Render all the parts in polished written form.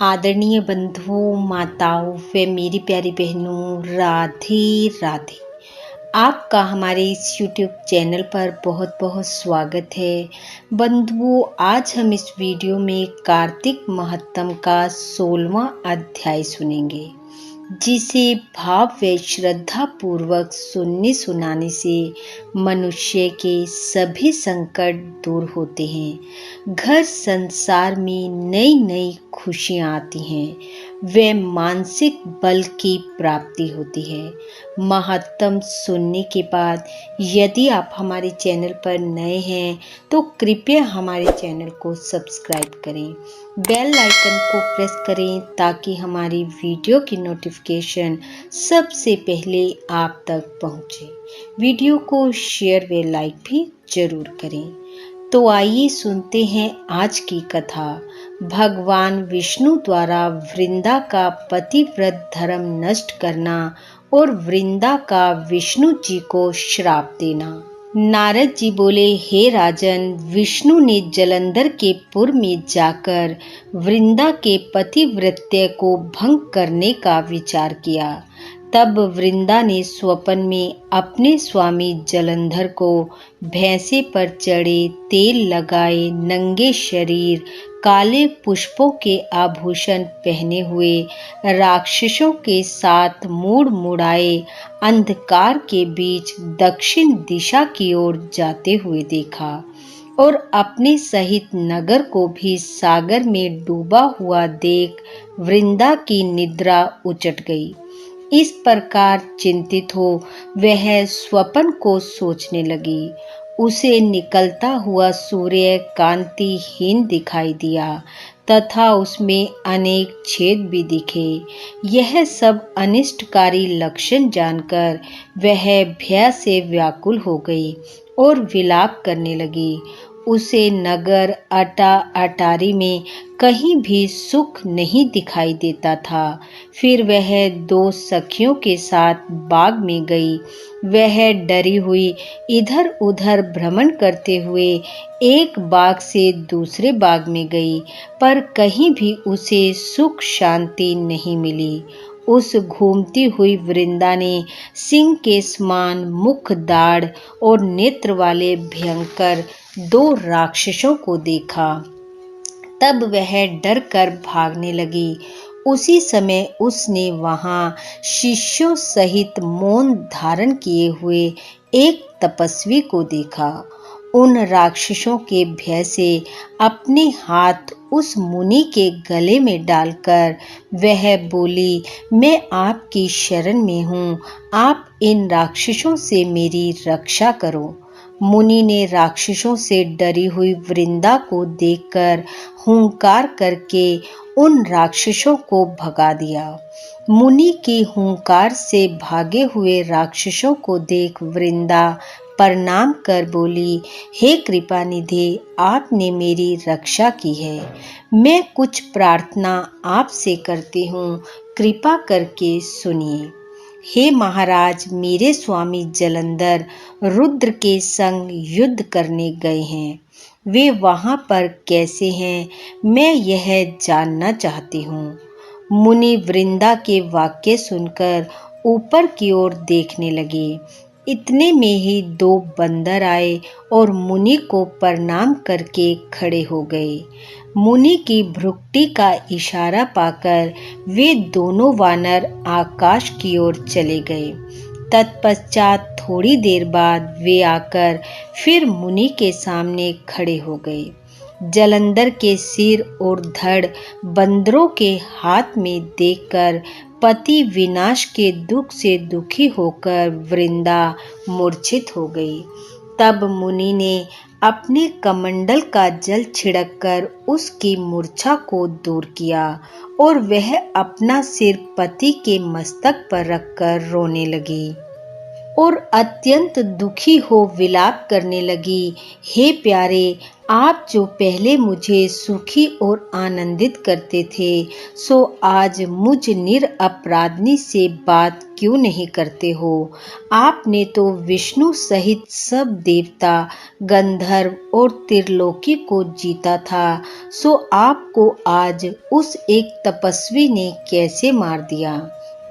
आदरणीय बंधुओं, माताओं व मेरी प्यारी बहनों, राधे राधे। आपका हमारे इस YouTube चैनल पर बहुत बहुत स्वागत है। बंधुओं, आज हम इस वीडियो में कार्तिक महात्म का 16वां अध्याय सुनेंगे, जिसे भाव व श्रद्धा पूर्वक सुनने सुनाने से मनुष्य के सभी संकट दूर होते हैं। घर संसार में नई नई खुशियाँ आती हैं व मानसिक बल की प्राप्ति होती है। महात्म सुनने के बाद यदि आप हमारे चैनल पर नए हैं तो कृपया हमारे चैनल को सब्सक्राइब करें, बेल आइकन को प्रेस करें ताकि हमारी वीडियो की नोटिफिकेशन सबसे पहले आप तक पहुंचे। वीडियो को शेयर व लाइक भी जरूर करें। तो आइए सुनते हैं आज की कथा। भगवान विष्णु द्वारा वृंदा का पतिव्रत धर्म नष्ट करना और वृंदा का विष्णु जी को श्राप देना। नारद जी बोले, हे राजन, विष्णु ने जलंधर के पुर में जाकर वृंदा के पतिव्रत्य को भंग करने का विचार किया। तब वृंदा ने स्वप्न में अपने स्वामी जलंधर को भैंसे पर चढ़े, तेल लगाए, नंगे शरीर, काले पुष्पों के आभूषण पहने हुए, राक्षसों के साथ मुड़ मुड़ाए अंधकार के बीच दक्षिण दिशा की ओर जाते हुए देखा और अपने सहित नगर को भी सागर में डूबा हुआ देख वृंदा की निद्रा उचट गई। इस प्रकार चिंतित हो वह स्वप्न को सोचने लगी। उसे निकलता हुआ सूर्य कांतिहीन दिखाई दिया तथा उसमें अनेक छेद भी दिखे। यह सब अनिष्टकारी लक्षण जानकर वह भय से व्याकुल हो गई और विलाप करने लगी। उसे नगर अटारी में कहीं भी सुख नहीं दिखाई देता था। फिर वह दो सखियों के साथ बाग में गई। वह डरी हुई इधर उधर भ्रमण करते हुए एक बाग से दूसरे बाग में गई, पर कहीं भी उसे सुख शांति नहीं मिली। उस घूमती हुई वृंदा ने सिंह के समान मुख, दाढ़ और नेत्र वाले भयंकर दो राक्षसों को देखा। तब वह डर कर भागने लगी। उसी समय उसने वहां शिष्यों सहित मौन धारण किए हुए एक तपस्वी को देखा। उन राक्षसों के भय से अपने हाथ उस मुनि के गले में डालकर वह बोली, मैं आपकी शरण में हूँ, आप इन राक्षसों से मेरी रक्षा करो। मुनि ने राक्षसों से डरी हुई वृंदा को देखकर हुंकार करके उन राक्षसों को भगा दिया। मुनि की हुंकार से भागे हुए राक्षसों को देख वृंदा प्रणाम कर बोली, हे कृपा निधि, आपने मेरी रक्षा की है। मैं कुछ प्रार्थना आपसे करती हूँ, कृपा करके सुनिए। हे महाराज, मेरे स्वामी जलंधर रुद्र के संग युद्ध करने गए हैं। वे वहां पर कैसे हैं, मैं यह जानना चाहती हूँ। मुनि वृंदा के वाक्य सुनकर ऊपर की ओर देखने लगे। इतने में ही दो बंदर आए और मुनि को प्रणाम करके खड़े हो गए। मुनि की भ्रुकुटी का इशारा पाकर वे दोनों वानर आकाश की ओर चले गए। तत्पश्चात थोड़ी देर बाद वे आकर फिर मुनि के सामने खड़े हो गए। जलंधर के सिर और धड़ बंदरों के हाथ में देखकर पति विनाश के दुख से दुखी होकर वृंदा मूर्छित हो गई। तब मुनि ने अपने कमंडल का जल छिड़ककर उसकी मूर्छा को दूर किया और वह अपना सिर पति के मस्तक पर रखकर रोने लगी और अत्यंत दुखी हो विलाप करने लगी, हे प्यारे, आप जो पहले मुझे सुखी और आनंदित करते थे, सो आज मुझ निरपराधनी से बात क्यों नहीं करते हो? आपने तो विष्णु सहित सब देवता, गंधर्व और त्रिलोकी को जीता था, सो आपको आज उस एक तपस्वी ने कैसे मार दिया?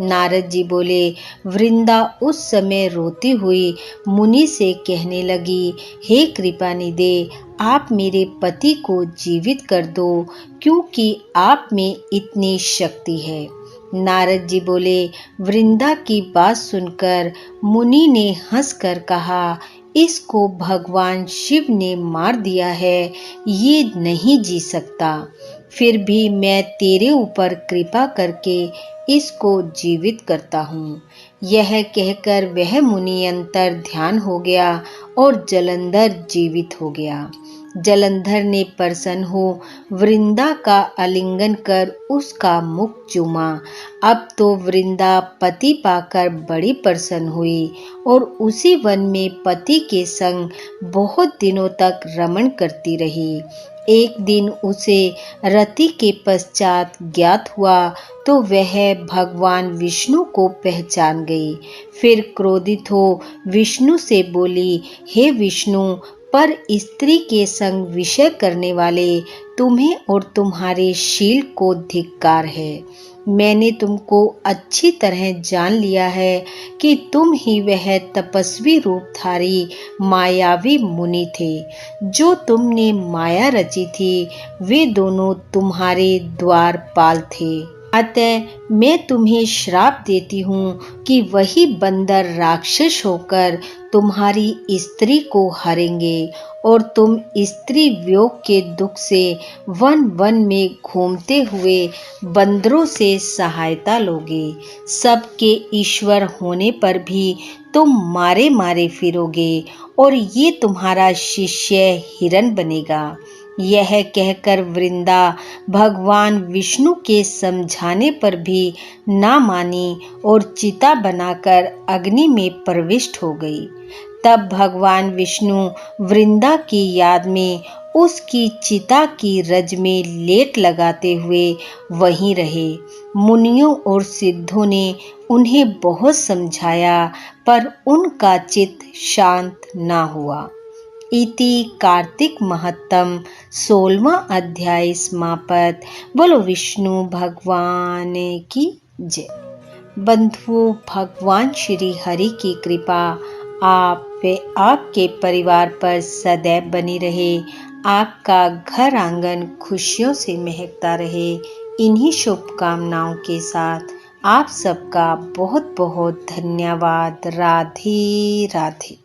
नारद जी बोले। वृंदा उस समय रोती हुई मुनि से कहने लगी, हे कृपा निधे, आप मेरे पति को जीवित कर दो, क्योंकि आप में इतनी शक्ति है। नारद जी बोले। वृंदा की बात सुनकर मुनि ने हंसकर कहा, इसको भगवान शिव ने मार दिया है, ये नहीं जी सकता। फिर भी मैं तेरे ऊपर कृपा करके इसको जीवित करता हूँ। यह कहकर वह मुनि अंतर ध्यान हो गया और जलंधर जीवित हो गया। जलंधर ने प्रसन्न हो वृंदा का आलिंगन कर उसका मुख चूमा। अब तो वृंदा पति पाकर बड़ी प्रसन्न हुई और उसी वन में पति के संग बहुत दिनों तक रमण करती रही। एक दिन उसे रति के पश्चात ज्ञात हुआ तो वह भगवान विष्णु को पहचान गई। फिर क्रोधित हो विष्णु से बोली, हे विष्णु, पर स्त्री के संग विषय करने वाले तुम्हें और तुम्हारे शील को धिक्कार है। मैंने तुमको अच्छी तरह जान लिया है कि तुम ही वह तपस्वी रूपधारी मायावी मुनि थे। जो तुमने माया रची थी वे दोनों तुम्हारे द्वारपाल थे। अतः मैं तुम्हें श्राप देती हूँ कि वही बंदर राक्षस होकर तुम्हारी स्त्री को हरेंगे और तुम स्त्री वियोग के दुख से वन वन में घूमते हुए बंदरों से सहायता लोगे। सबके ईश्वर होने पर भी तुम मारे मारे फिरोगे और ये तुम्हारा शिष्य हिरण बनेगा। यह कहकर वृंदा भगवान विष्णु के समझाने पर भी ना मानी और चिता बनाकर अग्नि में प्रविष्ट हो गई। तब भगवान विष्णु वृंदा की याद में उसकी चिता की रज में लेट लगाते हुए वहीं रहे। मुनियों और सिद्धों ने उन्हें बहुत समझाया पर उनका चित्त शांत ना हुआ। इति कार्तिक महत्तम 16वां अध्याय समाप्त। बोलो विष्णु भगवान की जय। बंधुओं, भगवान श्री हरि की कृपा आप व आपके परिवार पर सदैव बनी रहे। आपका घर आंगन खुशियों से महकता रहे। इन्हीं शुभकामनाओं के साथ आप सबका बहुत बहुत धन्यवाद। राधे राधे।